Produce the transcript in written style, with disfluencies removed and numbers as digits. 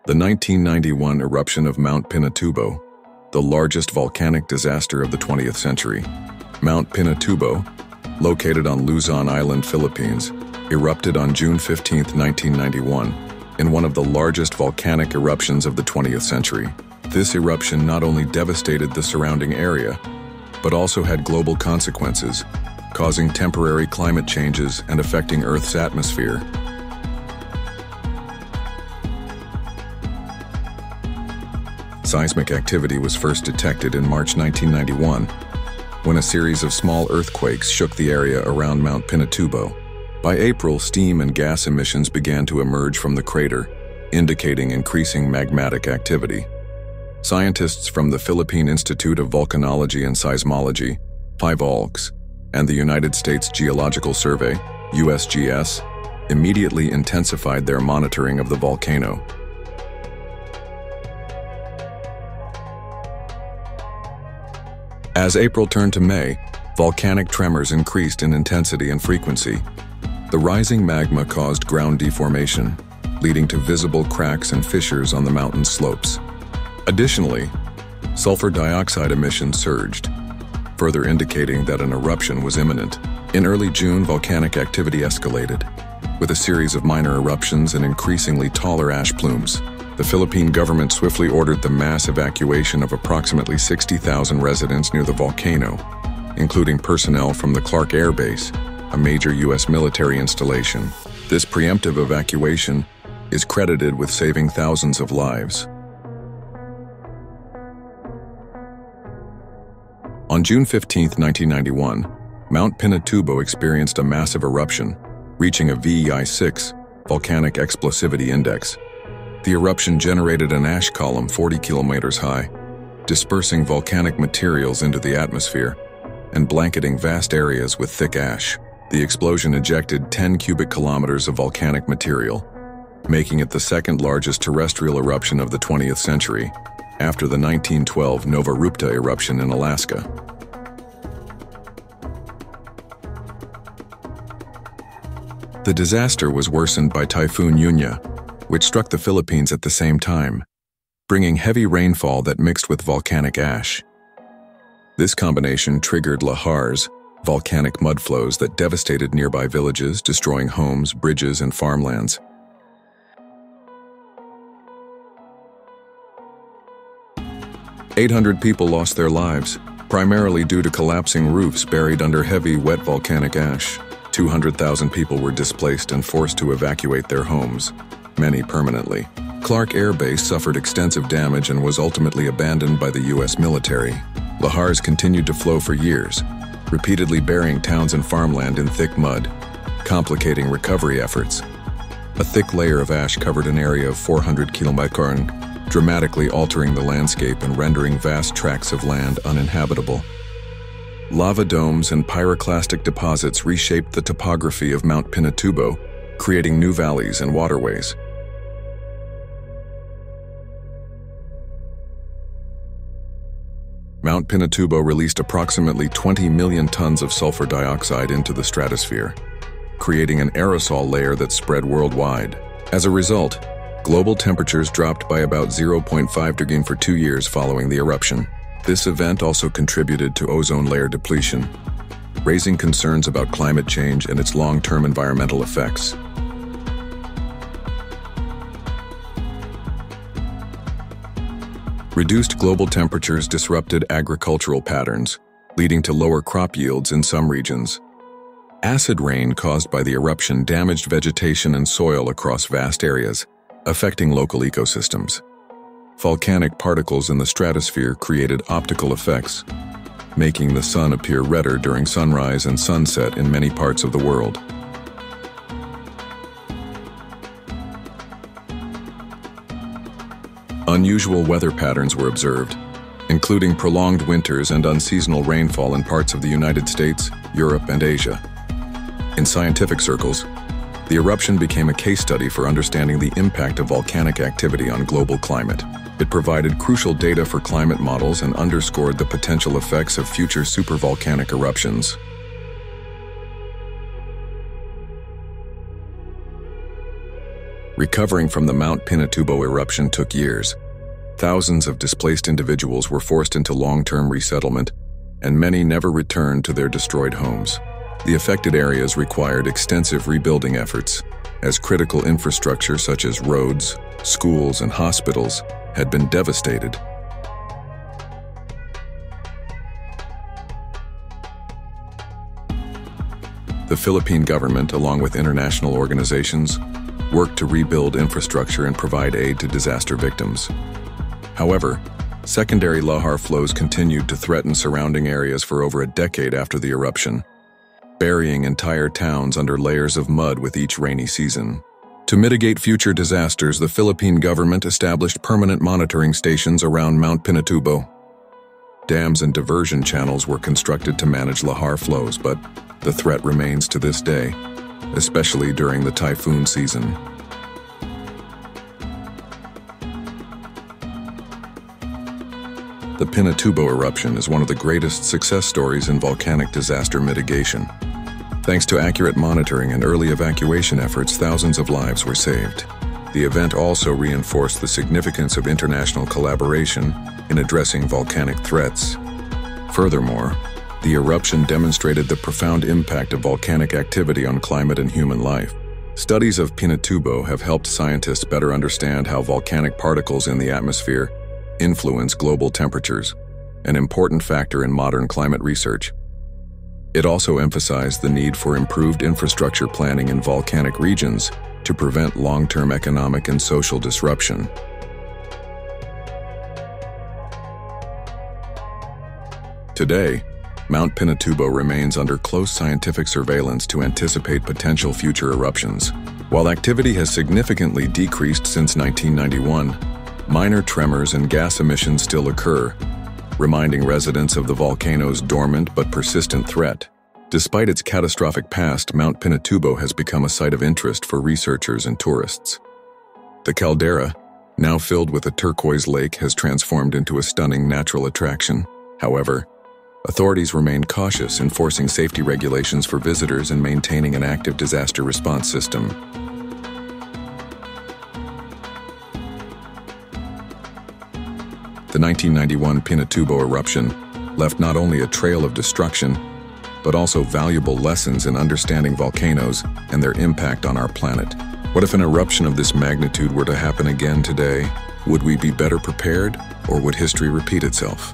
The 1991 eruption of Mount Pinatubo, the largest volcanic disaster of the 20th century. Mount Pinatubo, located on Luzon Island, Philippines, erupted on June 15, 1991, in one of the largest volcanic eruptions of the 20th century. This eruption not only devastated the surrounding area, but also had global consequences, causing temporary climate changes and affecting Earth's atmosphere. Seismic activity was first detected in March 1991, when a series of small earthquakes shook the area around Mount Pinatubo. By April, steam and gas emissions began to emerge from the crater, indicating increasing magmatic activity. Scientists from the Philippine Institute of Volcanology and Seismology, PIVOLCS, and the United States Geological Survey, USGS, immediately intensified their monitoring of the volcano. As April turned to May, volcanic tremors increased in intensity and frequency. The rising magma caused ground deformation, leading to visible cracks and fissures on the mountain slopes. Additionally, sulfur dioxide emissions surged, further indicating that an eruption was imminent. In early June, volcanic activity escalated, with a series of minor eruptions and increasingly taller ash plumes. The Philippine government swiftly ordered the mass evacuation of approximately 60,000 residents near the volcano, including personnel from the Clark Air Base, a major U.S. military installation. This preemptive evacuation is credited with saving thousands of lives. On June 15, 1991, Mount Pinatubo experienced a massive eruption, reaching a VEI-6 volcanic explosivity index. The eruption generated an ash column 40 kilometers high, dispersing volcanic materials into the atmosphere and blanketing vast areas with thick ash. The explosion ejected 10 cubic kilometers of volcanic material, making it the second largest terrestrial eruption of the 20th century, after the 1912 Nova Rupta eruption in Alaska. The disaster was worsened by Typhoon Yunya, which struck the Philippines at the same time, bringing heavy rainfall that mixed with volcanic ash. This combination triggered lahars, volcanic mudflows that devastated nearby villages, destroying homes, bridges, and farmlands. "800 people lost their lives, primarily due to collapsing roofs buried under heavy, wet volcanic ash. 200,000 people were displaced and forced to evacuate their homes, many permanently. Clark Air Base suffered extensive damage and was ultimately abandoned by the U.S. military. Lahars continued to flow for years, repeatedly burying towns and farmland in thick mud, complicating recovery efforts. A thick layer of ash covered an area of 400 kilometers, dramatically altering the landscape and rendering vast tracts of land uninhabitable. Lava domes and pyroclastic deposits reshaped the topography of Mount Pinatubo, creating new valleys and waterways. Mount Pinatubo released approximately 20 million tons of sulfur dioxide into the stratosphere, creating an aerosol layer that spread worldwide. As a result, global temperatures dropped by about 0.5 degrees for 2 years following the eruption. This event also contributed to ozone layer depletion, raising concerns about climate change and its long-term environmental effects. Reduced global temperatures disrupted agricultural patterns, leading to lower crop yields in some regions. Acid rain caused by the eruption damaged vegetation and soil across vast areas, affecting local ecosystems. Volcanic particles in the stratosphere created optical effects, making the sun appear redder during sunrise and sunset in many parts of the world. Unusual weather patterns were observed, including prolonged winters and unseasonal rainfall in parts of the United States, Europe, and Asia. In scientific circles, the eruption became a case study for understanding the impact of volcanic activity on global climate. It provided crucial data for climate models and underscored the potential effects of future supervolcanic eruptions. Recovering from the Mount Pinatubo eruption took years. Thousands of displaced individuals were forced into long-term resettlement, and many never returned to their destroyed homes. The affected areas required extensive rebuilding efforts, as critical infrastructure such as roads, schools, and hospitals had been devastated. The Philippine government, along with international organizations, worked to rebuild infrastructure and provide aid to disaster victims. However, secondary lahar flows continued to threaten surrounding areas for over a decade after the eruption, burying entire towns under layers of mud with each rainy season. To mitigate future disasters, the Philippine government established permanent monitoring stations around Mount Pinatubo. Dams and diversion channels were constructed to manage lahar flows, but the threat remains to this day, especially during the typhoon season. The Pinatubo eruption is one of the greatest success stories in volcanic disaster mitigation. Thanks to accurate monitoring and early evacuation efforts, thousands of lives were saved. The event also reinforced the significance of international collaboration in addressing volcanic threats. Furthermore, the eruption demonstrated the profound impact of volcanic activity on climate and human life. Studies of Pinatubo have helped scientists better understand how volcanic particles in the atmosphere influence global temperatures, an important factor in modern climate research. It also emphasized the need for improved infrastructure planning in volcanic regions to prevent long-term economic and social disruption. Today, Mount Pinatubo remains under close scientific surveillance to anticipate potential future eruptions. While activity has significantly decreased since 1991, minor tremors and gas emissions still occur, reminding residents of the volcano's dormant but persistent threat. Despite its catastrophic past, Mount Pinatubo has become a site of interest for researchers and tourists. The caldera, now filled with a turquoise lake, has transformed into a stunning natural attraction. However, authorities remain cautious, enforcing safety regulations for visitors and maintaining an active disaster response system. The 1991 Pinatubo eruption left not only a trail of destruction, but also valuable lessons in understanding volcanoes and their impact on our planet. What if an eruption of this magnitude were to happen again today? Would we be better prepared, or would history repeat itself?